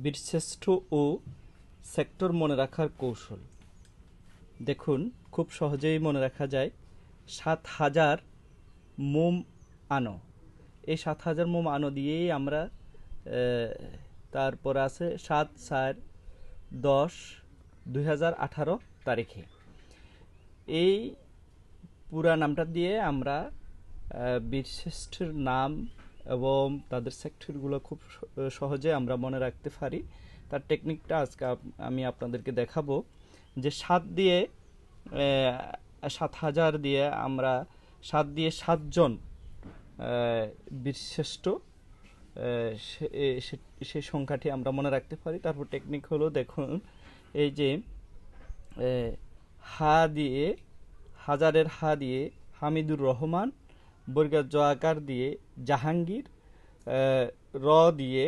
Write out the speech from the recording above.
বীরশ্রেষ্ঠ ও সেক্টর মনে রাখার কৌশল। দেখুন, খুব সহজেই মনে রাখা যায়। ৭,০০০ মোম আনো। এই ৭,০০০ মোম আনো দিয়েই আমরা তারপর আছে ৭/৪/১০/২০১৮ তারিখে। এই পুরা নামটা দিয়ে আমরা বীরশ্রেষ্ঠের নাম এবং তাদের সেক্টরগুলো খুব সহজে আমরা মনে রাখতে পারি। তার টেকনিকটা আজকে আমি আপনাদেরকে দেখাবো। যে ৭,০০০ দিয়ে আমরা ৭ দিয়ে ৭ জন বীরশ্রেষ্ঠ সেই সংখ্যাটি আমরা মনে রাখতে পারি। তারপর টেকনিক হলো, দেখুন এই যে হা দিয়ে, হাজারের হা দিয়ে হামিদুর রহমান, বর্গের জ আকার দিয়ে জাহাঙ্গীর, র দিয়ে